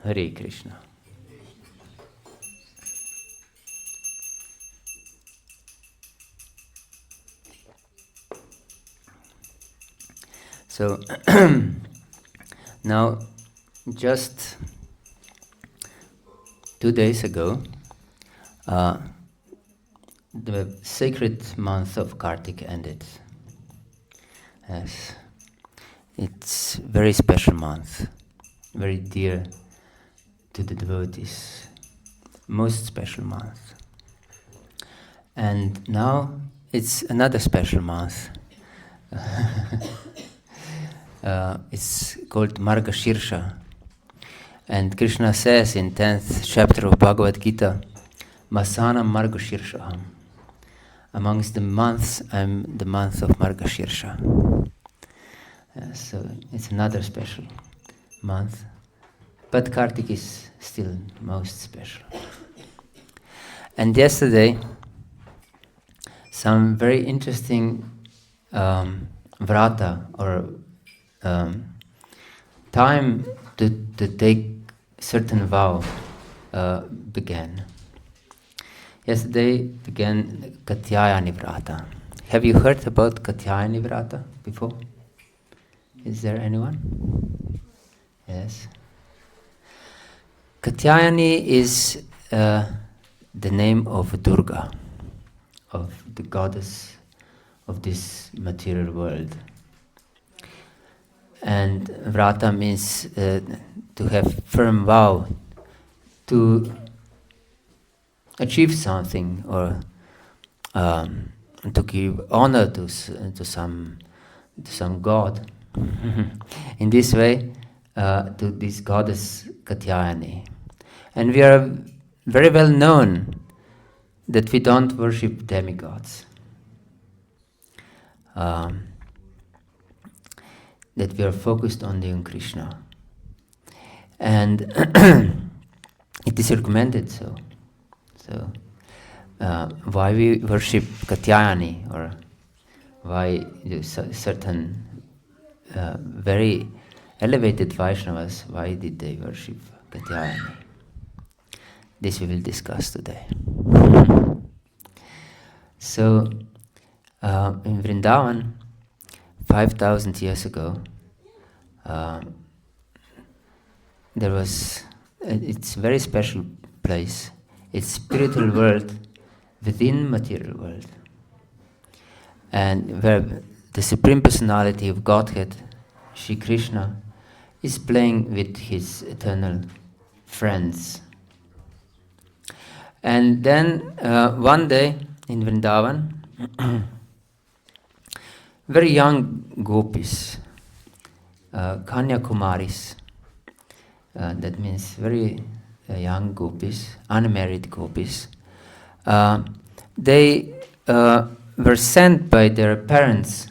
Hare Krishna. So now, just 2 days ago, the sacred month of Kartik ended. Yes, it's a very special month, very dear to the devotees, most special month. And now it's another special month. It's called Margashirsha. And Krishna says in 10th chapter of Bhagavad-gita, Masana Margashirshaham. Amongst the months, I'm the month of Margashirsha. So it's another special month. But Kartik is still most special. And yesterday, some very interesting Vrata, or time to take certain vow began. Yesterday began Katyayani Vrata. Have you heard about Katyayani Vrata before? Is there anyone? Yes. Katyayani is the name of Durga, of the goddess of this material world. And Vrata means to have firm vow, to achieve something, or to give honor to some god. In this way, to this goddess Katyayani. And we are very well known that we don't worship demigods. That we are focused only on Krishna. And it is recommended so. So, why we worship Katyayani, or why certain very elevated Vaishnavas, why did they worship Katyayani? This we will discuss today. So, in Vrindavan, 5,000 years ago, there was, it's a very special place. It's spiritual world within material world. And where the Supreme Personality of Godhead, Shri Krishna, is playing with his eternal friends. And then one day in Vrindavan, very young gopis, Kanyakumaris, that means very young gopis, unmarried gopis, they were sent by their parents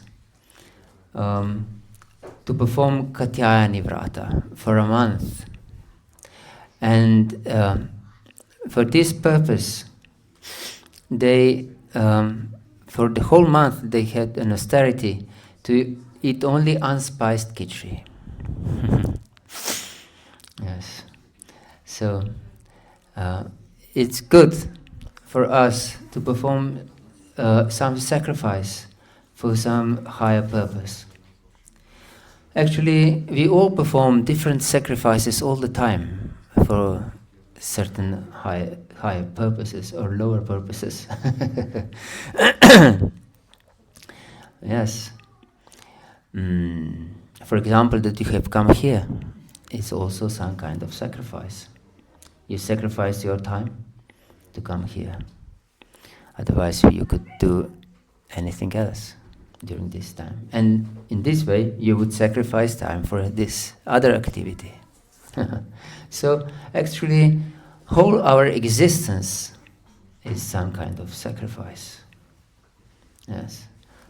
to perform Katyayani Vrata for a month. And for this purpose, they, for the whole month, they had an austerity to eat only unspiced khichdi. Yes. So, it's good for us to perform some sacrifice for some higher purpose. Actually, we all perform different sacrifices all the time for certain higher purposes or lower purposes. Yes. For example, that you have come here is also some kind of sacrifice. You sacrifice your time to come here. Otherwise, you could do anything else during this time. And in this way, you would sacrifice time for this other activity. So, actually, whole our existence is some kind of sacrifice. Yes.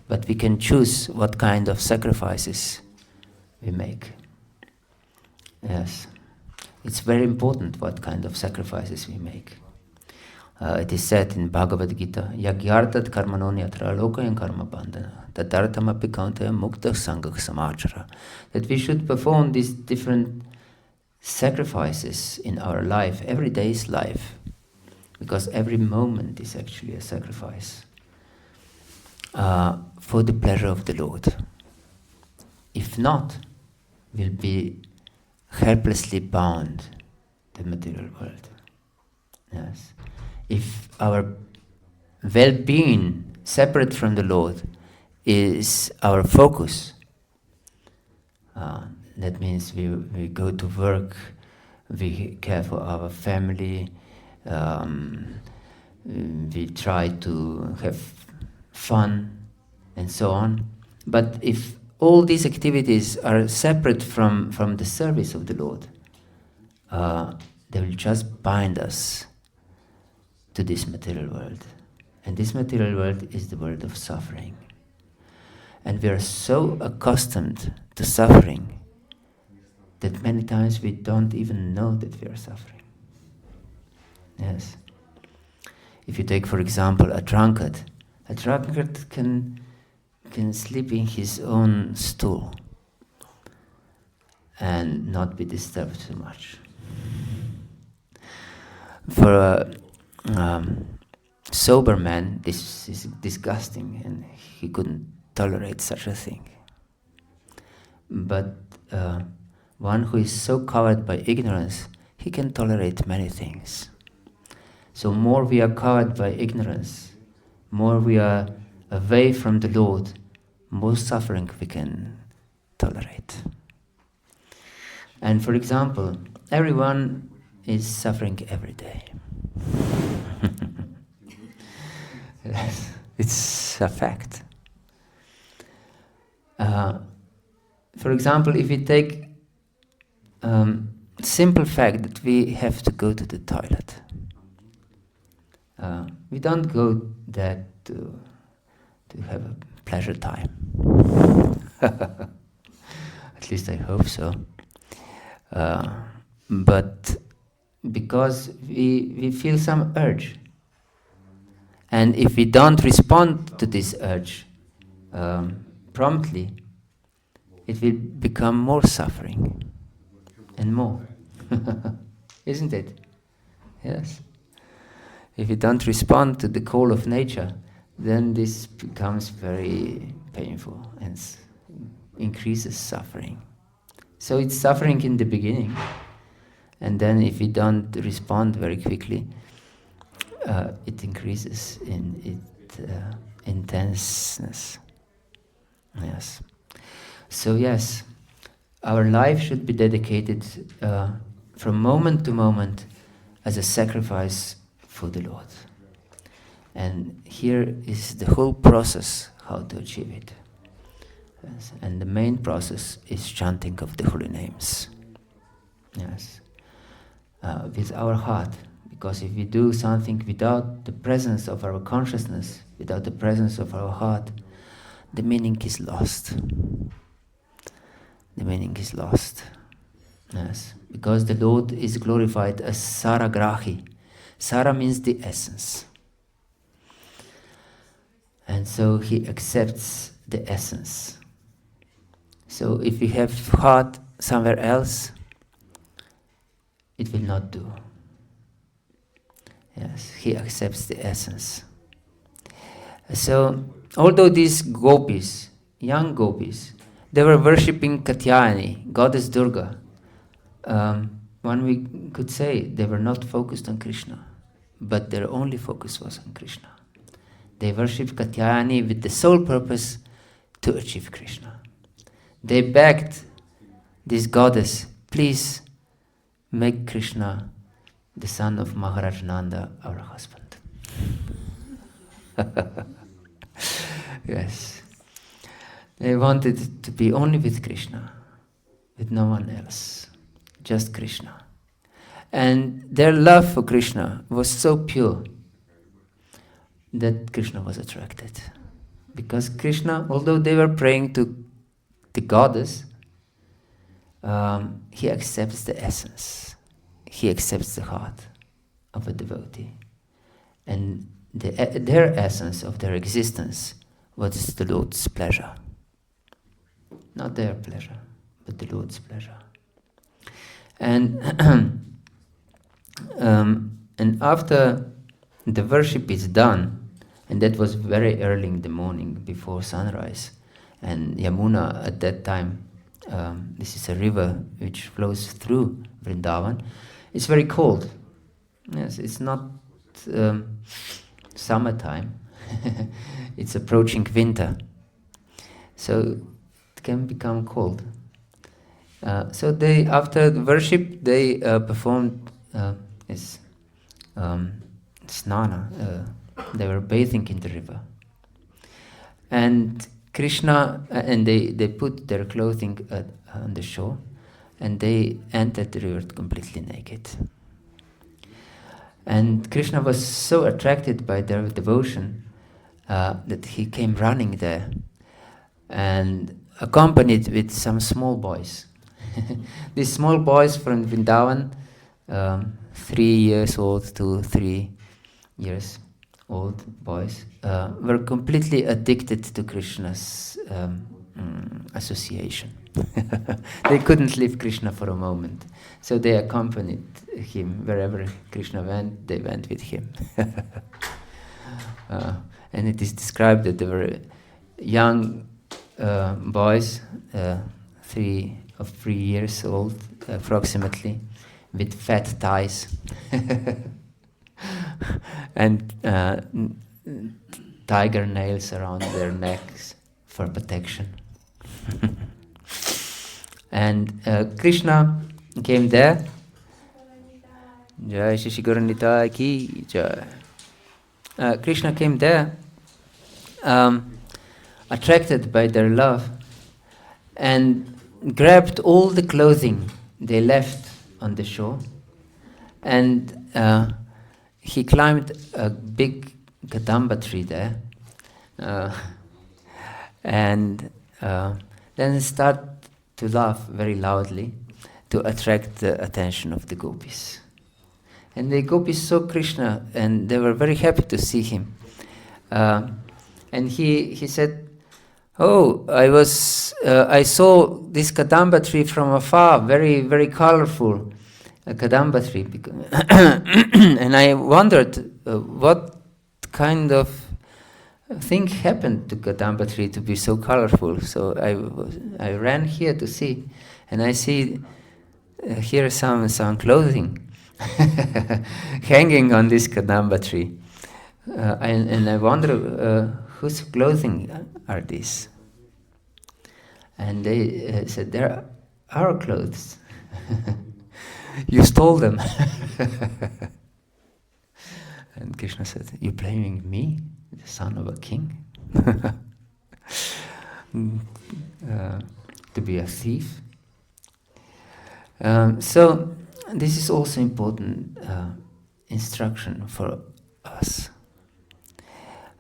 But we can choose what kind of sacrifices we make. Yes. It's very important what kind of sacrifices we make. It is said in Bhagavad-gita, Yagyartat karmanonyatra lokayam karma bandhana tadarthamapi kaunteya mukta sangha samachara, that we should perform these different sacrifices in our life, every day's life, because every moment is actually a sacrifice for the pleasure of the Lord. If not, we'll be helplessly bound to the material world. Yes. If our well-being separate from the Lord is our focus, that means we go to work, we care for our family, we try to have fun, and so on. But if all these activities are separate from the service of the Lord, they will just bind us to this material world. And this material world is the world of suffering. And we are so accustomed to suffering that many times we don't even know that we are suffering. Yes. If you take, for example, a drunkard can sleep in his own stool and not be disturbed too much. For a sober man, this is disgusting, and he couldn't tolerate such a thing. But one who is so covered by ignorance, he can tolerate many things. So more we are covered by ignorance, more we are away from the Lord, more suffering we can tolerate. And for example, everyone is suffering every day. Yes, it's a fact. For example, if we take simple fact that we have to go to the toilet. We don't go there to have a pleasure time. At least I hope so. But because we feel some urge. And if we don't respond to this urge promptly, it will become more suffering and more. Isn't it? Yes. If we don't respond to the call of nature, then this becomes very painful and increases suffering. So it's suffering in the beginning, and then if we don't respond very quickly, it increases in its intenseness. Yes. So yes, our life should be dedicated from moment to moment as a sacrifice for the Lord. And here is the whole process how to achieve it. Yes. And the main process is chanting of the holy names. Yes. With our heart. Because if we do something without the presence of our consciousness, without the presence of our heart, the meaning is lost. The meaning is lost. Yes. Because the Lord is glorified as Saragrahi. Sara means the essence. And so he accepts the essence. So if we have heart somewhere else, it will not do. Yes, he accepts the essence. So, although these gopis, young gopis, they were worshipping Katyayani, goddess Durga, one we could say they were not focused on Krishna, but their only focus was on Krishna. They worshipped Katyayani with the sole purpose to achieve Krishna. They begged this goddess, please make Krishna the son of Maharaj Nanda, our husband. Yes. They wanted to be only with Krishna, with no one else, just Krishna. And their love for Krishna was so pure that Krishna was attracted. Because Krishna, although they were praying to the goddess, he accepts the essence. He accepts the heart of a devotee. And their essence of their existence was the Lord's pleasure. Not their pleasure, but the Lord's pleasure. And and after the worship is done, and that was very early in the morning before sunrise, and Yamuna at that time, this is a river which flows through Vrindavan. It's very cold. Yes, it's not summertime. It's approaching winter, so it can become cold. So they, after the worship, they performed this snana. They were bathing in the river, and Krishna, and they put their clothing on the shore, and they entered the river completely naked. And Krishna was so attracted by their devotion that he came running there, and accompanied with some small boys. These small boys from Vrindavan, 3 years old to 3 years old boys, were completely addicted to Krishna's association. They couldn't leave Krishna for a moment, so they accompanied him wherever Krishna went. They went with him. And it is described that there were young boys, 3 years old approximately, with fat thighs and tiger nails around their necks for protection. And Krishna came there. Jai Shri Gauranitai ki jai. Krishna came there, attracted by their love, and grabbed all the clothing they left on the shore, and he climbed a big kadamba tree there, and then he started to laugh very loudly to attract the attention of the gopis. And the gopis saw Krishna, and they were very happy to see him. And he said, "Oh, I saw this kadamba tree from afar, very, very colorful, a kadamba tree." And I wondered what kind of thing happened to kadamba tree to be so colorful. So I ran here to see, and I see here some clothing hanging on this kadamba tree. And I wonder whose clothing are these? And they said, "They're our clothes." You stole them. And Krishna said, "You blaming me, the son of a king, to be a thief?" So this is also important instruction for us.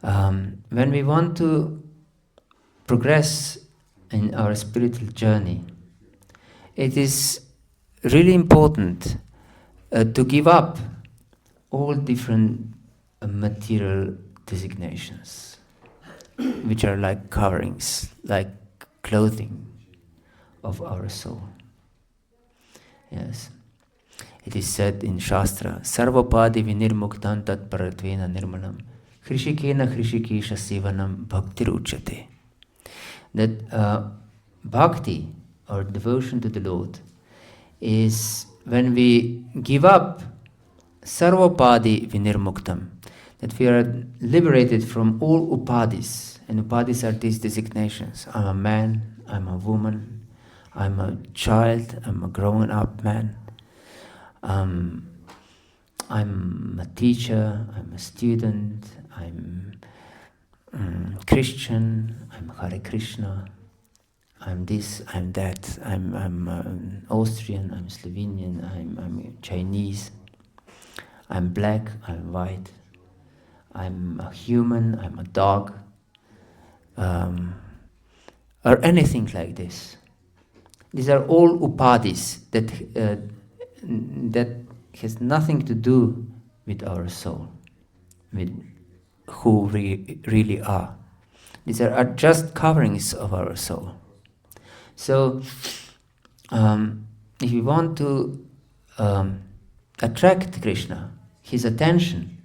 When we want to progress in our spiritual journey, it is really important to give up all different material designations, which are like coverings, like clothing of our soul. Yes. It is said in Shastra, "Sarvapadi vinirmuktam tat paratvena nirmanam, hrishikena hrishikesha sivanam bhaktir uchate." That bhakti, or devotion to the Lord, is when we give up sarvapadi vinirmuktam, that we are liberated from all upadis. And upadis are these designations. I'm a man, I'm a woman, I'm a child, I'm a grown-up man, I'm a teacher, I'm a student, I'm Christian, I'm Hare Krishna, I'm this, I'm that, I'm Austrian, I'm Slovenian, I'm Chinese, I'm black, I'm white, I'm a human, I'm a dog, or anything like this. These are all upadis that has nothing to do with our soul, with who we really are. These are just coverings of our soul. So, if we want to attract Krishna, his attention,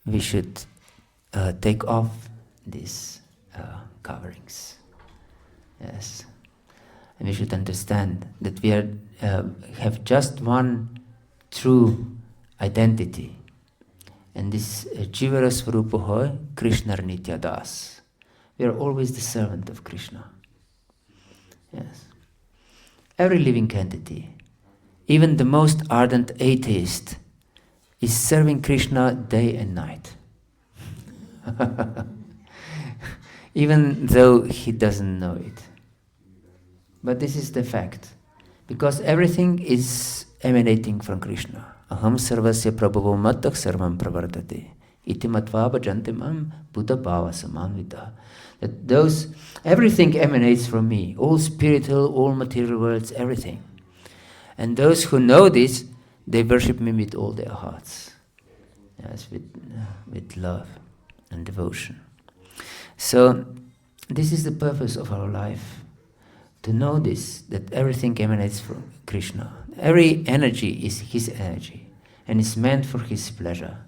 we should take off these coverings. Yes. And we should understand that we have just one true identity. And this Jivara Svarupa Hoy, Krishna Nitya Das. We are always the servant of Krishna. Yes. Every living entity, even the most ardent atheist, is serving Krishna day and night. Even though he doesn't know it. But this is the fact. Because everything is emanating from Krishna. Aham sarvasya prabhavo mattak sarvam pravardate. Iti matva bhajantimam buddha bhava samanvita. That everything emanates from me. All spiritual, all material worlds, everything. And those who know this, they worship me with all their hearts. Yes, with love and devotion. So, this is the purpose of our life. To know this, that everything emanates from Krishna. Every energy is his energy and is meant for his pleasure.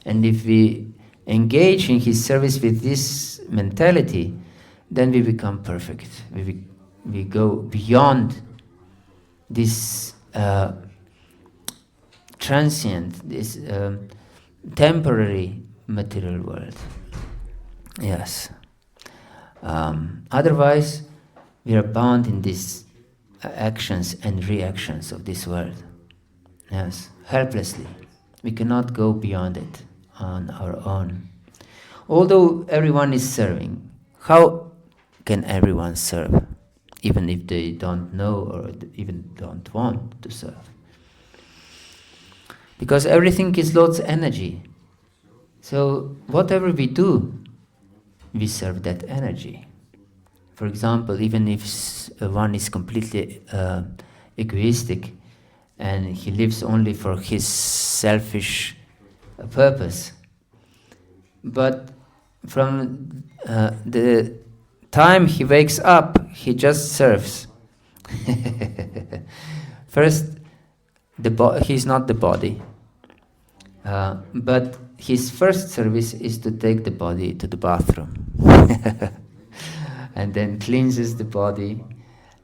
And if we engage in his service with this mentality, then we become perfect. We go beyond this transient, this temporary material world. Yes. Otherwise, we are bound in these actions and reactions of this world. Yes, helplessly. We cannot go beyond it on our own. Although everyone is serving, how can everyone serve? Even if they don't know or even don't want to serve. Because everything is Lord's energy. So whatever we do, we serve that energy. For example, even if one is completely egoistic and he lives only for his selfish purpose, but from the time he wakes up, he just serves. First, he's not the body, but his first service is to take the body to the bathroom. And then cleanses the body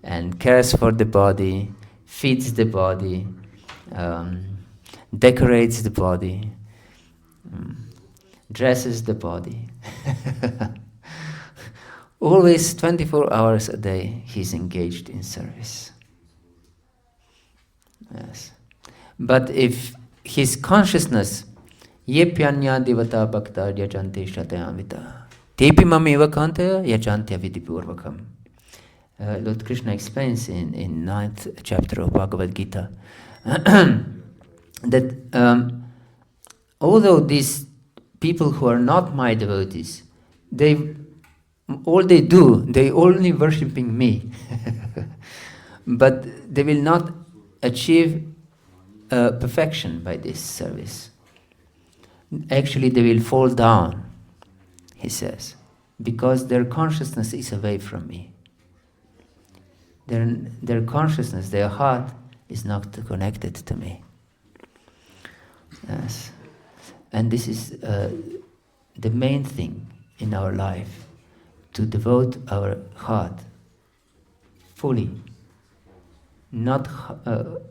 and cares for the body, feeds the body, decorates the body, dresses the body. Always 24 hours a day he's engaged in service. Yes. But if his consciousness, yepyanya devata bhakta yajante shatayamvita, tepi mameva kantaya yajantya vidipurvakam. Lord Krishna explains in 9th chapter of Bhagavad-gita that although these people who are not my devotees, they only worshipping me. But they will not achieve perfection by this service. Actually, they will fall down, he says, because their consciousness is away from me. Their consciousness, their heart is not connected to me. Yes. And this is the main thing in our life, to devote our heart fully, not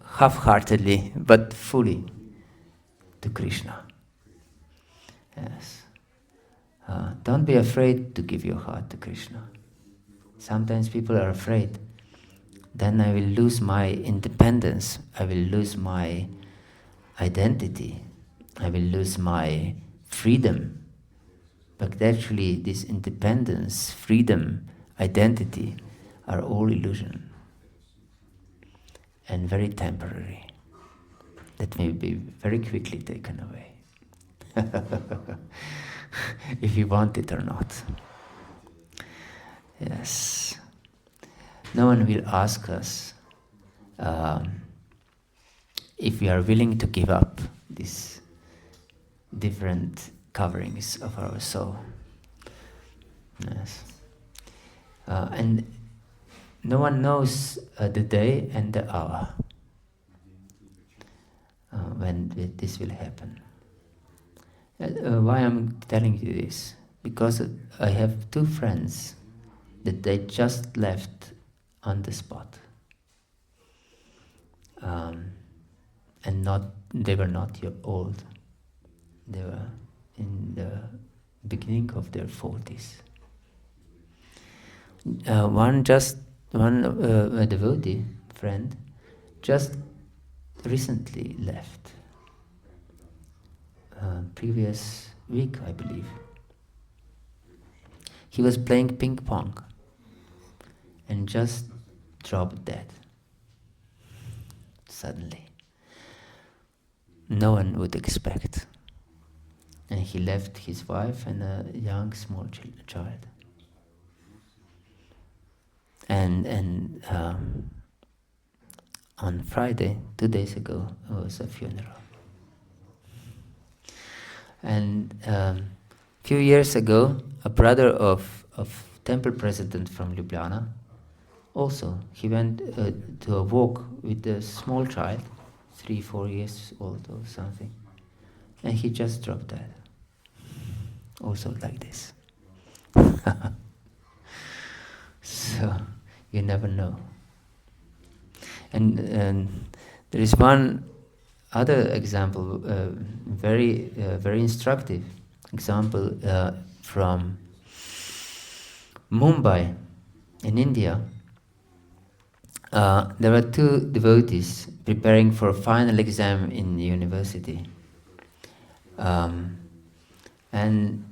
half-heartedly, but fully to Krishna. Yes. Don't be afraid to give your heart to Krishna. Sometimes people are afraid. Then I will lose my independence. I will lose my identity. I will lose my freedom. But actually, this independence, freedom, identity are all illusion and very temporary. That may be very quickly taken away. If you want it or not. Yes. No one will ask us if we are willing to give up these different coverings of our soul. Yes. And no one knows the day and the hour. and this will happen. Why I'm telling you this? Because I have two friends that they just left on the spot. And they were not yet old. They were in the beginning of their 40s. A devotee friend just recently left. Previous week, I believe. He was playing ping pong and just dropped dead. Suddenly. No one would expect. And he left his wife and a young small child. And on Friday, 2 days ago, was a funeral. And few years ago, a brother of temple president from Ljubljana, also, he went to a walk with a small child, 3-4 years old or something, and he just dropped dead. Also like this. So, you never know. And there is one other example, very instructive example from Mumbai in India. There are two devotees preparing for a final exam in the university. And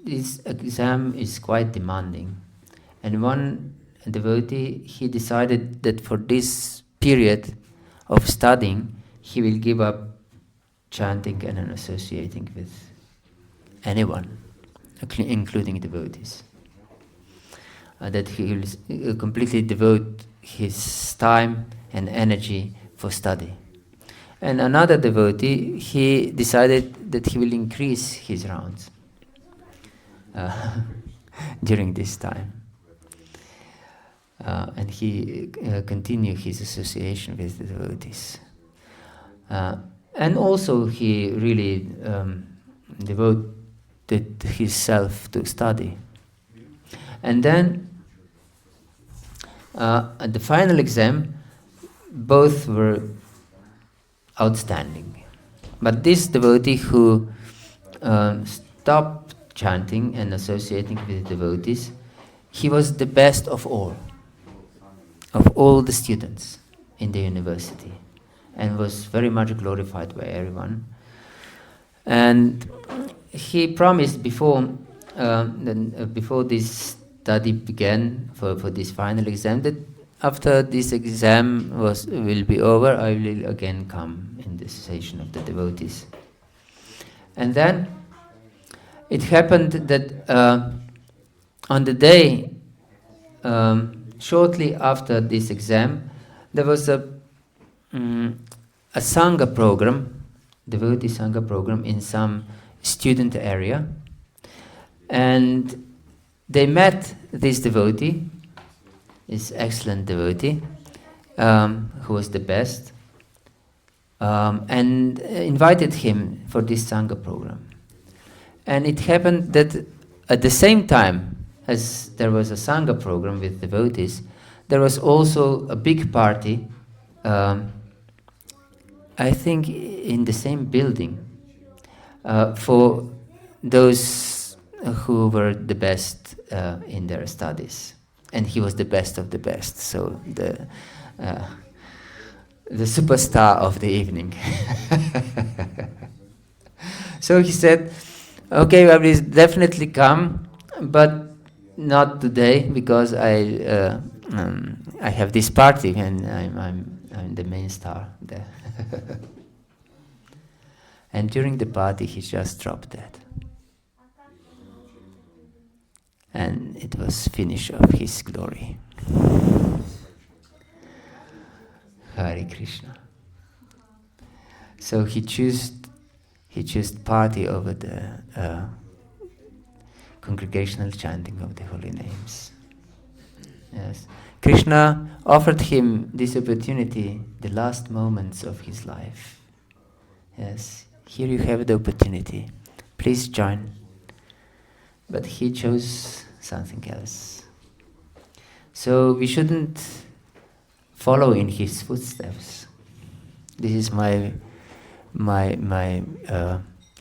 this exam is quite demanding. And one devotee, he decided that for this period of studying, he will give up chanting and associating with anyone, including devotees. That he will completely devote his time and energy for study. And another devotee, he decided that he will increase his rounds during this time. And he continued his association with the devotees. And also he really devoted himself to study. And then at the final exam, both were outstanding. But this devotee who stopped chanting and associating with devotees, he was the best of all the students in the university, and was very much glorified by everyone. And he promised before this study began for this final exam that after this exam will be over, I will again come in the association of the devotees. And then it happened that on the day shortly after this exam, there was a Sangha program, devotee Sangha program in some student area. And they met this devotee, this excellent devotee, who was the best, and invited him for this Sangha program. And it happened that at the same time as there was a Sangha program with devotees, there was also a big party, I think in the same building, for those who were the best in their studies. And he was the best of the best, so the superstar of the evening. So he said, okay, I will definitely come, but not today, because I have this party and I'm the main star there. And during the party he just dropped dead. And it was finish of his glory. Hare Krishna. So he chose party over the congregational chanting of the holy names. Yes, Krishna offered him this opportunity, the last moments of his life. Yes, here you have the opportunity. Please join. But he chose something else. So we shouldn't follow in his footsteps. This is my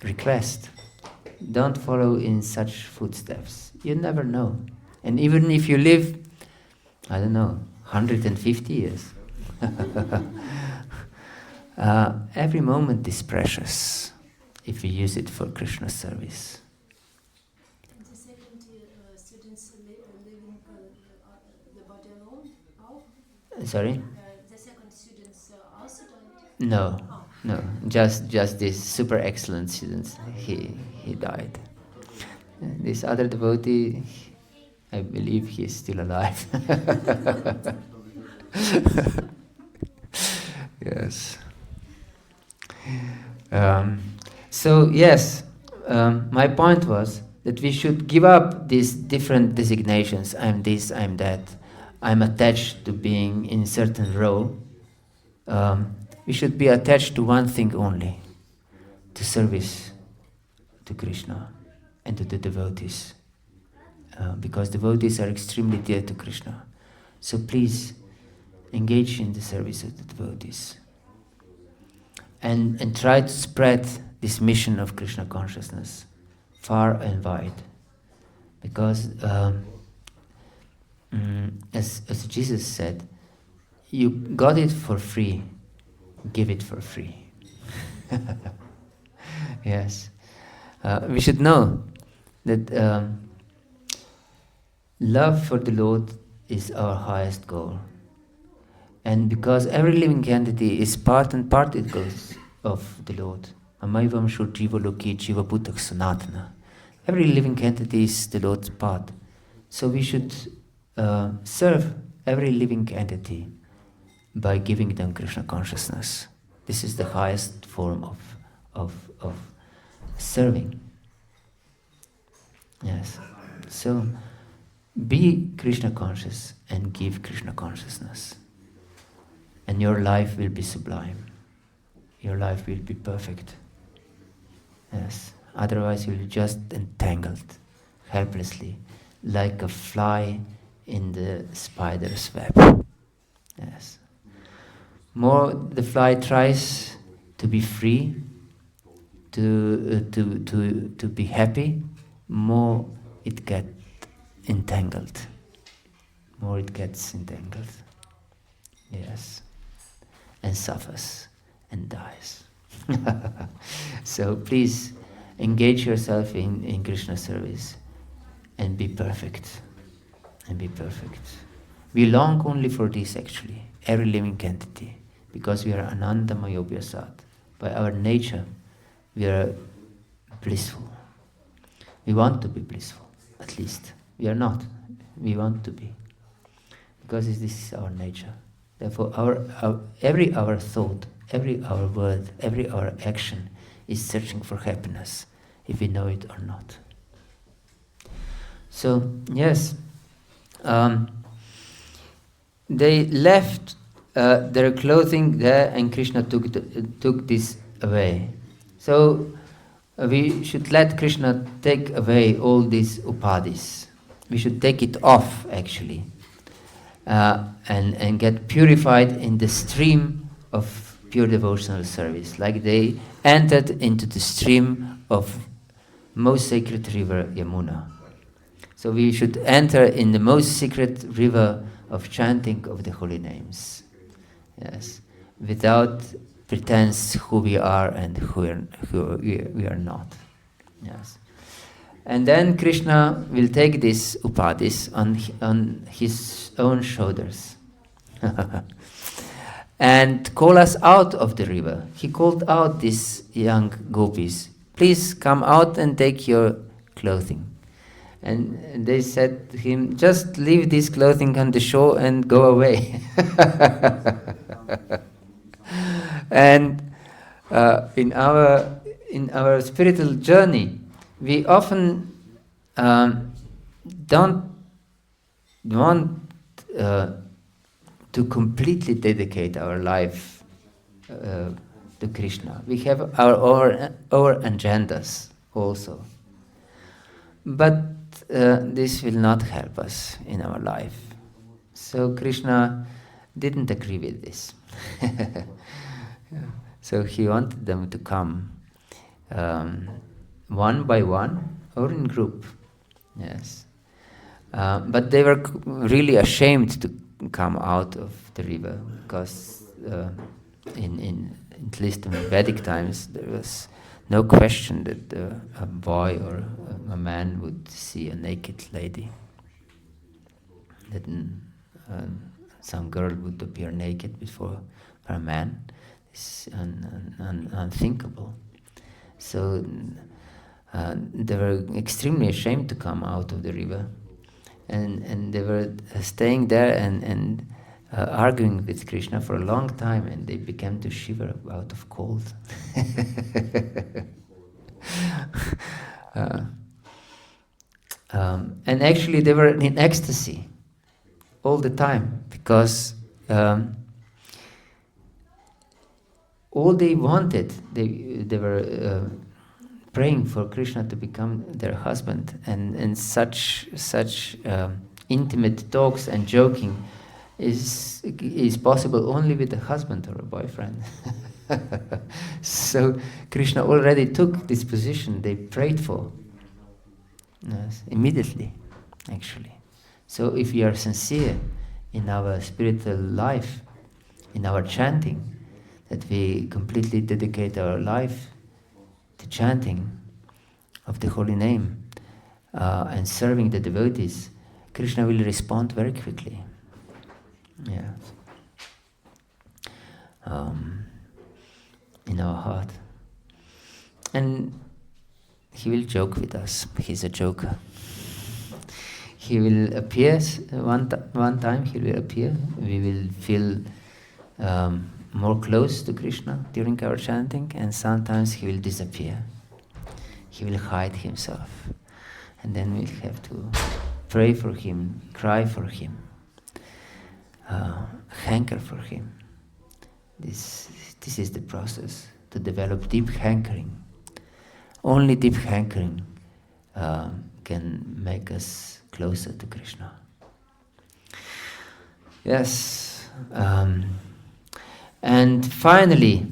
request. Don't follow in such footsteps. You never know. And even if you live, I don't know, 150 years, every moment is precious if we use it for Krishna's service. And the second students living the body alone? Sorry? The second students also died? No, Oh. no, just this super excellent student. He died. This other devotee, I believe he is still alive. Yes. So yes, my point was that we should give up these different designations. I'm this, I'm that. I'm attached to being in a certain role. We should be attached to one thing only, to service to Krishna and to the devotees. Because devotees are extremely dear to Krishna. So please, engage in the service of the devotees. And try to spread this mission of Krishna consciousness far and wide. Because as Jesus said, you got it for free, give it for free. Yes. We should know that love for the Lord is our highest goal. And because every living entity is part and particles of the Lord. Amaivam shur jiva loki jiva bhutak sanatana. Every living entity is the Lord's part. So we should serve every living entity by giving them Krishna consciousness. This is the highest form of serving. Yes. So be Krishna conscious and give Krishna consciousness. And your life will be sublime. Your life will be perfect. Yes. Otherwise you'll be just entangled, helplessly, like a fly in the spider's web. Yes. More the fly tries to be free, to be happy, more it gets entangled. More it gets entangled. Yes. And suffers and dies. So please engage yourself in Krishna service and be perfect. And be perfect. We long only for this actually, every living entity, because we are Anandamaya Vyasat. By our nature, we are blissful. We want to be blissful, at least. We are not. We want to be. Because this is our nature. Therefore, every our thought, every our word, every our action is searching for happiness, if we know it or not. So, yes, they left their clothing there, and Krishna took this away. So, we should let Krishna take away all these upadhis. We should take it off, actually. And get purified in the stream of pure devotional service, like they entered into the stream of most sacred river Yamuna. So we should enter in the most secret river of chanting of the holy names. Yes, without pretense who we are and who we are not. Yes. And then Krishna will take these upadhis on his own shoulders and call us out of the river. He called out these young gopis, please come out and take your clothing. And they said to him, just leave this clothing on the shore and go away. And in our spiritual journey, we often don't want to completely dedicate our life to Krishna. We have our agendas also. But this will not help us in our life. So Krishna didn't agree with this. So he wanted them to come one by one or in group. Yes. But they were really ashamed to come out of the river because at least in Vedic times there was no question that a boy or a man would see a naked lady. That some girl would appear naked before a man. It's unthinkable. So they were extremely ashamed to come out of the river, and they were staying there and arguing with Krishna for a long time, and they began to shiver out of cold. And actually they were in ecstasy all the time, because all they wanted, they were praying for Krishna to become their husband, and such intimate talks and joking is possible only with a husband or a boyfriend. So Krishna already took this position they prayed for. Yes, immediately, actually. So if we are sincere in our spiritual life, in our chanting, that we completely dedicate our life to chanting of the holy name and serving the devotees, Krishna will respond very quickly. Yeah. In our heart. And he will joke with us. He's a joker. He will appear one time. He will appear. We will feel more close to Krishna during our chanting, and sometimes he will disappear. He will hide himself, and then we'll have to pray for him, cry for him, hanker for him. This is the process to develop deep hankering. Only deep hankering can make us closer to Krishna. Yes. And finally,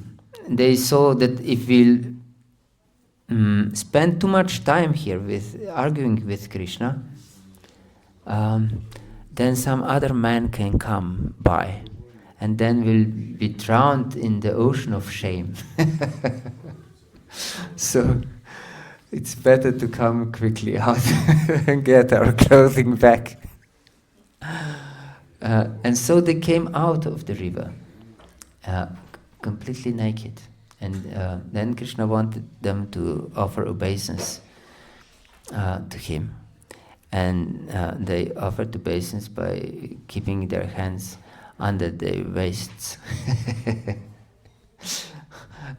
they saw that if we spend too much time here with arguing with Krishna, then some other man can come by, and then we'll be drowned in the ocean of shame. So it's better to come quickly out and get our clothing back. And so they came out of the river, completely naked. And then Krishna wanted them to offer obeisance to him. And they offered obeisance by keeping their hands under their waists.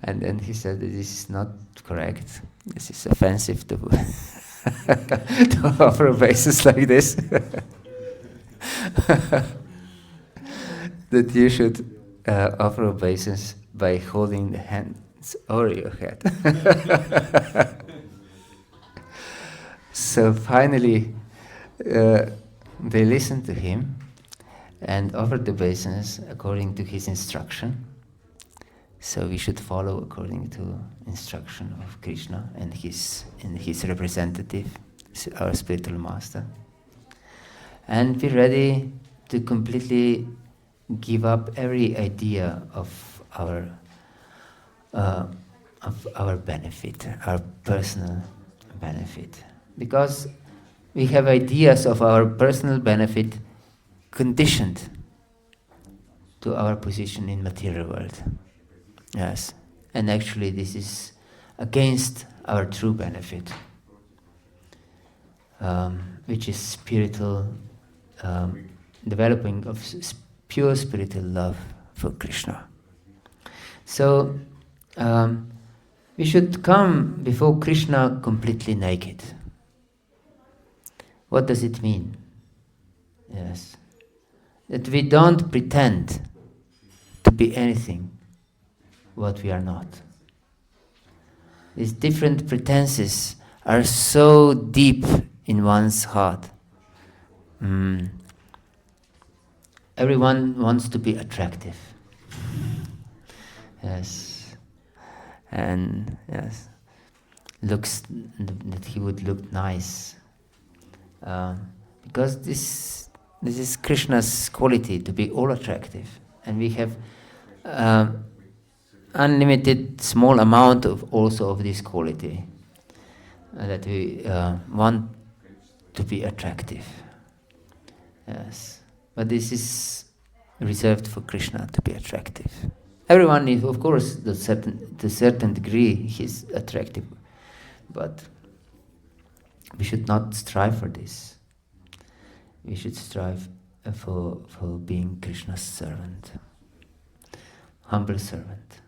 And then he said that this is not correct. This is offensive to, to offer obeisance like this. That you should offer obeisance by holding the hands over your head. So finally, they listened to him and offered obeisance according to his instruction. So we should follow according to instruction of Krishna and his representative, our spiritual master. And be ready to completely give up every idea of our benefit, our personal benefit. Because we have ideas of our personal benefit conditioned to our position in material world. Yes, and actually this is against our true benefit, which is spiritual, developing of pure spiritual love for Krishna. So we should come before Krishna completely naked. What does it mean? Yes, that we don't pretend to be anything what we are not. These different pretenses are so deep in one's heart. Everyone wants to be attractive. Yes. And yes, looks that he would look nice. Because this is Krishna's quality, to be all attractive. And we have unlimited small amount of also of this quality, that we want to be attractive. Yes, but this is reserved for Krishna to be attractive. Everyone is, of course, to a certain degree, he's attractive, but we should not strive for this. We should strive for being Krishna's servant, humble servant.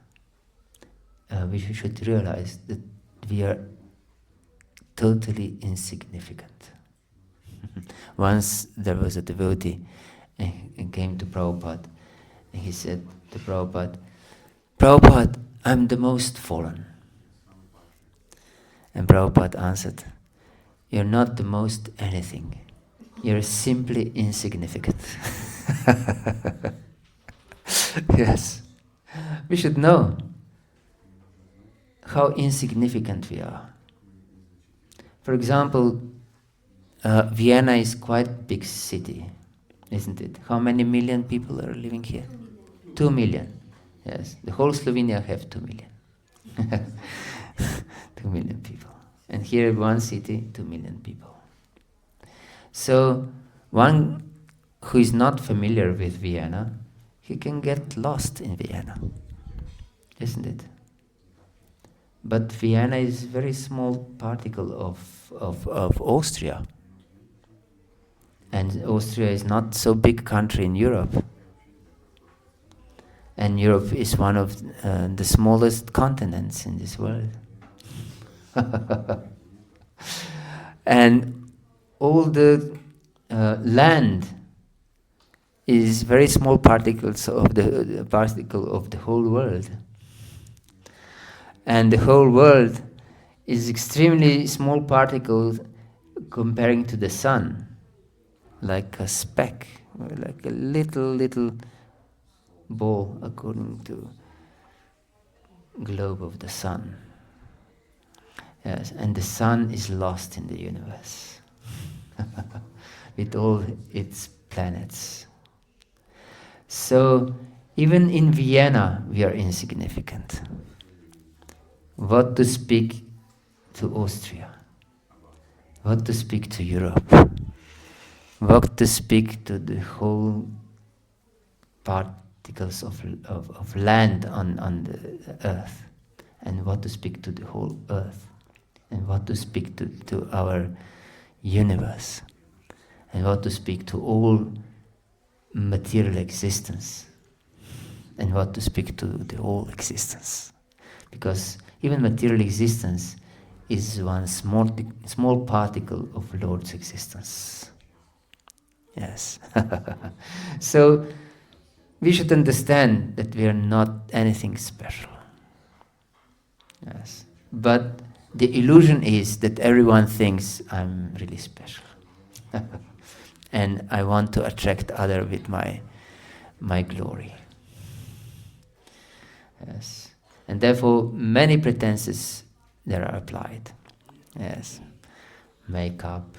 We should realize that we are totally insignificant. Once there was a devotee and came to Prabhupada, and he said to Prabhupada, "Prabhupada, I'm the most fallen." And Prabhupada answered, "You're not the most anything. You're simply insignificant." Yes. We should know how insignificant we are. For example, Vienna is quite a big city, isn't it? How many million people are living here? 2 million. Yes, the whole Slovenia have 2 million. 2 million people. And here one city, 2 million people. So one who is not familiar with Vienna, he can get lost in Vienna, isn't it? But Vienna is a very small particle of Austria. And Austria is not so big country in Europe. And Europe is one of the smallest continents in this world. And all the land is very small particles of the particle of the whole world. And the whole world is extremely small particles comparing to the sun, like a speck, or like a little ball according to globe of the sun. Yes, and the sun is lost in the universe with all its planets. So even in Vienna we are insignificant. What to speak to Austria? What to speak to Europe? What to speak to the whole particles of land on the earth? And what to speak to the whole earth? And what to speak to our universe? And what to speak to all material existence? And what to speak to the whole existence? Because even material existence is one small particle of Lord's existence. Yes. So we should understand that we are not anything special. Yes. But the illusion is that everyone thinks I'm really special. And I want to attract others with my glory. Yes. And therefore, many pretenses there are applied. Yes, makeup,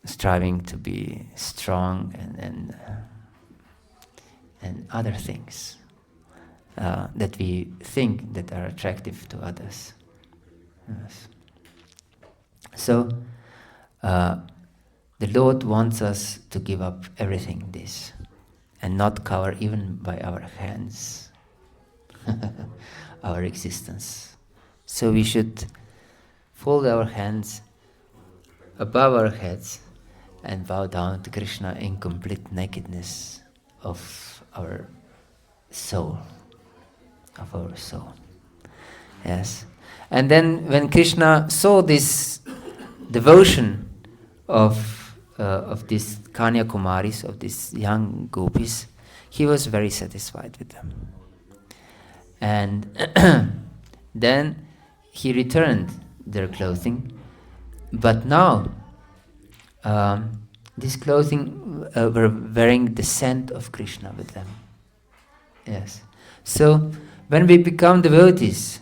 striving to be strong, and other things that we think that are attractive to others. Yes. So, the Lord wants us to give up everything this, and not cover even by our hands our existence. So we should fold our hands above our heads and bow down to Krishna in complete nakedness of our soul. Yes. And then when Krishna saw this devotion of this Kanya Kumaris, of these young gopis, he was very satisfied with them. And then he returned their clothing, but now this clothing were wearing the scent of Krishna with them. Yes. So when we become devotees,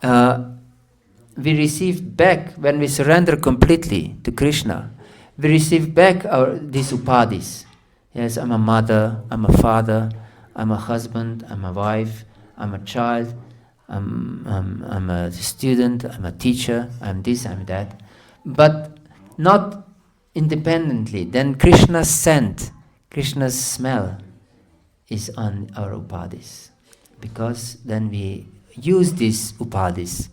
we receive back, when we surrender completely to Krishna, we receive back these upadhis. Yes, I'm a mother, I'm a father, I'm a husband, I'm a wife, I'm a child, I'm a student, I'm a teacher, I'm this, I'm that. But not independently. Then Krishna's scent, Krishna's smell is on our upadhis. Because then we use these upadhis,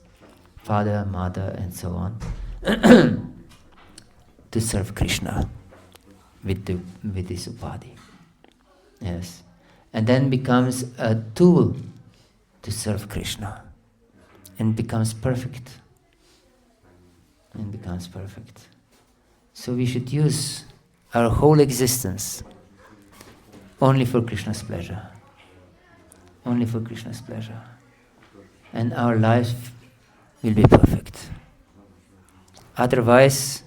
father, mother, and so on, to serve Krishna with this upadhi. Yes. And then becomes a tool to serve Krishna. And becomes perfect. And becomes perfect. So we should use our whole existence only for Krishna's pleasure. Only for Krishna's pleasure. And our life will be perfect. Otherwise,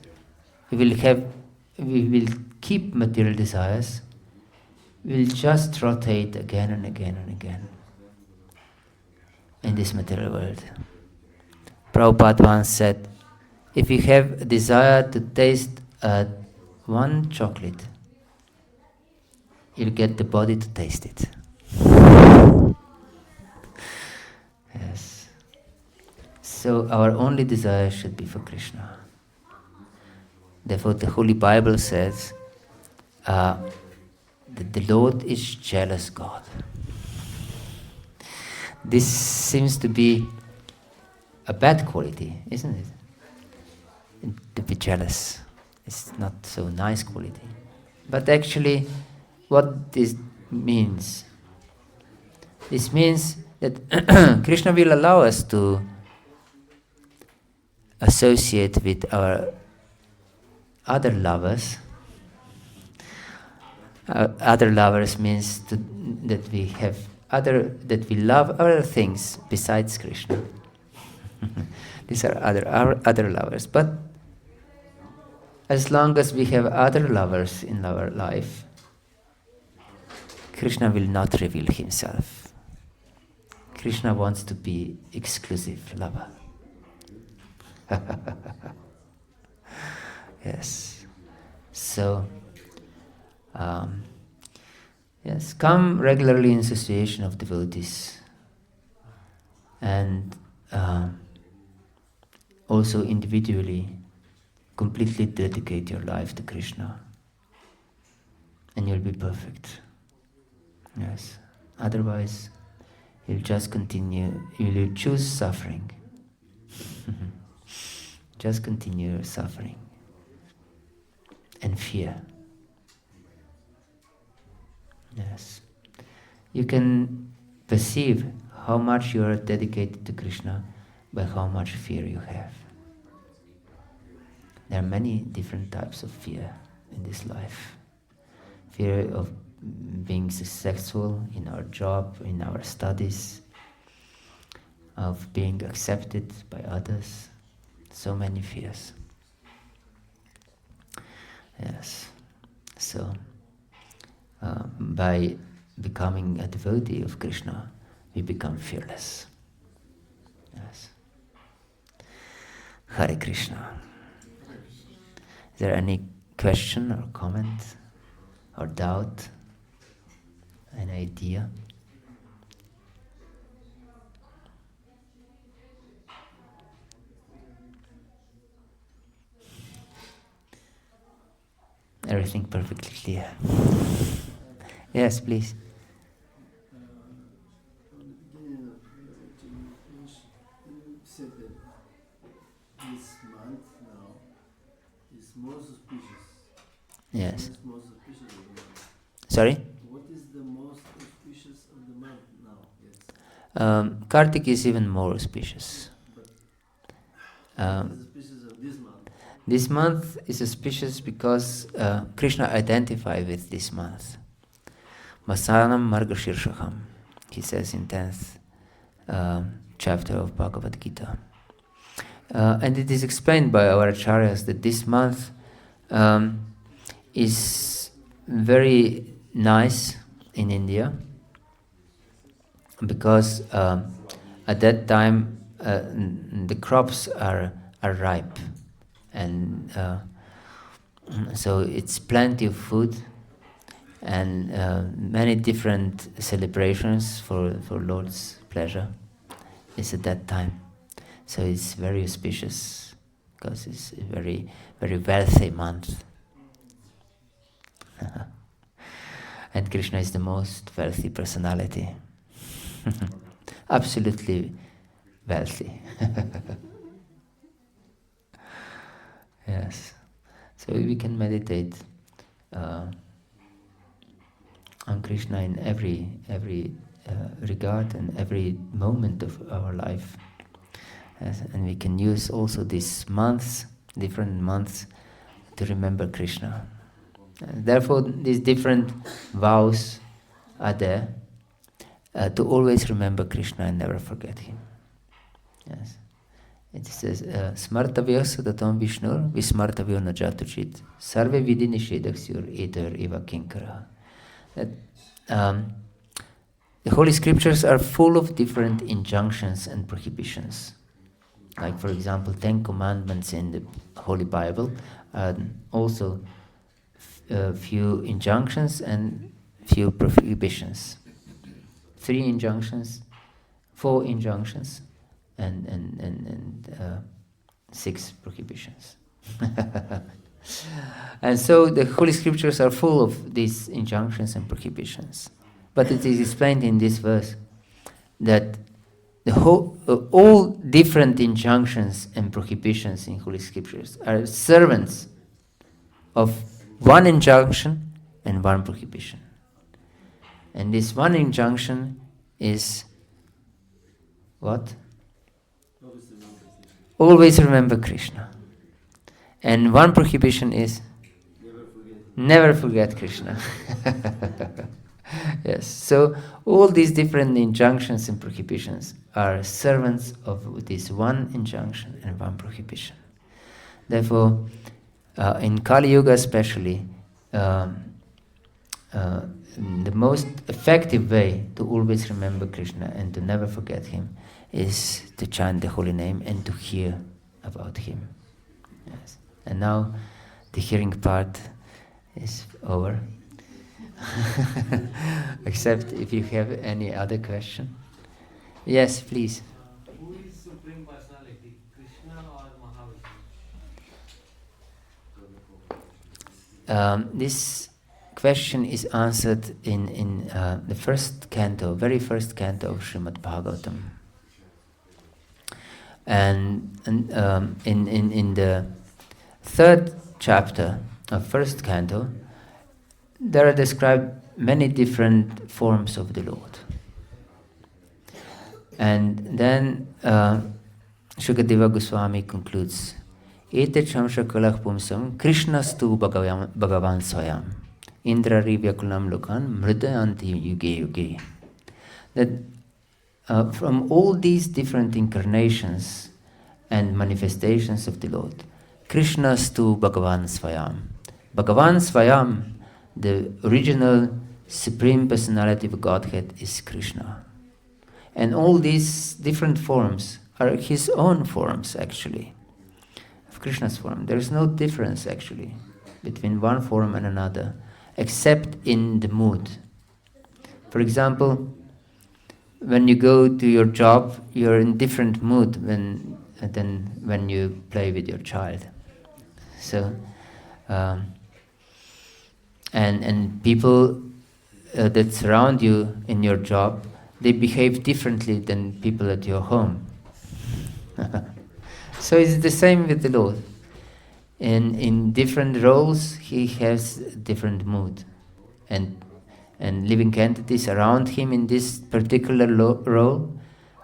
we will keep material desires. We'll just rotate again and again and again in this material world. Prabhupada once said, if you have a desire to taste one chocolate, you'll get the body to taste it. Yes. So our only desire should be for Krishna. Therefore the Holy Bible says that the Lord is jealous God. This seems to be a bad quality, isn't it? To be jealous. It's not so nice quality. But actually, what this means? This means that Krishna will allow us to associate with our other lovers. Other lovers means that we love other things besides Krishna. These are other lovers. But as long as we have other lovers in our life, Krishna will not reveal himself. Krishna wants to be exclusive lover. Yes. So, yes, come regularly in association of devotees, and also individually completely dedicate your life to Krishna, and you'll be perfect. Yes. Otherwise, you'll just continue, you'll choose suffering. Just continue suffering and fear. Yes. You can perceive how much you are dedicated to Krishna by how much fear you have. There are many different types of fear in this life. Fear of being successful in our job, in our studies, of being accepted by others. So many fears. Yes. So, by becoming a devotee of Krishna, we become fearless. Yes. Hare Krishna. Is there any question or comment or doubt? An idea? Everything perfectly clear. Yes, please. From the beginning of you said that this month now is more auspicious. Yes. It's most auspicious of the month. Sorry? What is the most auspicious of the month now? Yes. Kartik is even more auspicious. But Um, what is auspicious of this month? This month is auspicious because Krishna identified with this month. Masanam Margashirshakam, he says in 10th chapter of Bhagavad Gita. And it is explained by our acharyas that this month is very nice in India because at that time the crops are ripe, and so it's plenty of food and many different celebrations for Lord's pleasure is at that time. So it's very auspicious because it's a very, very wealthy month. And Krishna is the most wealthy personality. Absolutely wealthy. Yes. So we can meditate on Krishna in every regard and every moment of our life. Yes. And we can use also these months, different months, to remember Krishna. Therefore, these different vows are there to always remember Krishna and never forget him. Yes. It says, Smartavya sadatam Vishnur vismartavyo najatuchit sarve vidi nishedaksyur etar eva kinkara. That the Holy Scriptures are full of different injunctions and prohibitions. Like, for example, 10 commandments in the Holy Bible, also few injunctions and few prohibitions. 3 injunctions, 4 injunctions, and 6 prohibitions. And so the Holy Scriptures are full of these injunctions and prohibitions. But it is explained in this verse that the whole, all different injunctions and prohibitions in Holy Scriptures are servants of one injunction and one prohibition. And this one injunction is what? Always remember Krishna. And one prohibition is never forget Krishna. Yes, so all these different injunctions and prohibitions are servants of this one injunction and one prohibition. Therefore, in Kali Yuga especially, the most effective way to always remember Krishna and to never forget him is to chant the holy name and to hear about him. Yes. And now the hearing part is over. Except if you have any other question. Yes, please. Who is Supreme Personality, Krishna or Mahavishnu? This question is answered in the first canto, very first canto of Srimad Bhagavatam. And in the 3rd chapter of first canto, there are described many different forms of the Lord. And then Shukadeva Goswami concludes, Ete chamsha kalach pumsam Krishnastu Bhagavan Swayam Indra Rivyakulam Lokan Mridayanti Yuge Yuge. That from all these different incarnations and manifestations of the Lord, Krishnastu Bhagavan Swayam. Bhagavan Swayam, the original Supreme Personality of Godhead, is Krishna. And all these different forms are his own forms, actually, of Krishna's form. There is no difference, actually, between one form and another, except in the mood. For example, when you go to your job, you're in different mood than when you play with your child. So, and people that surround you in your job, they behave differently than people at your home. So it's the same with the Lord. In different roles, he has different mood. And living entities around him in this particular role,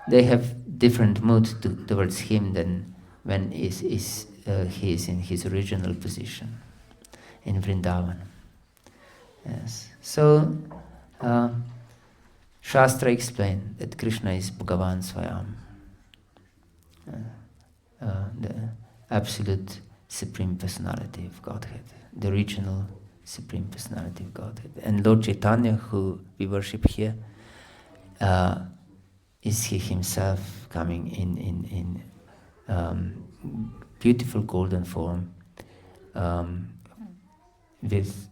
they have different mood towards him than when is he is in his original position in Vrindavan. Yes. So, Shastra explained that Krishna is Bhagavan Swayam, the absolute Supreme Personality of Godhead, the original Supreme Personality of Godhead. And Lord Chaitanya, who we worship here, is he himself coming in beautiful golden form with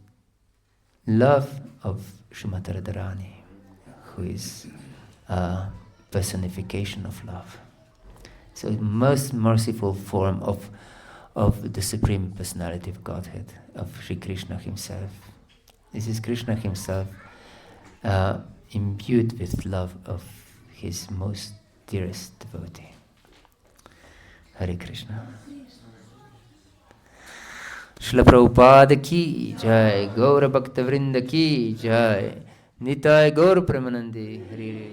love of Srimati Radharani, who is a personification of love. So most merciful form of the Supreme Personality of Godhead, of Sri Krishna himself. This is Krishna himself imbued with love of his most dearest devotee. Hare Krishna. Srila Prabhupada ki jai, Gaura Bhakta Vrinda ki jai, Nitai Gaur Premanandi Hare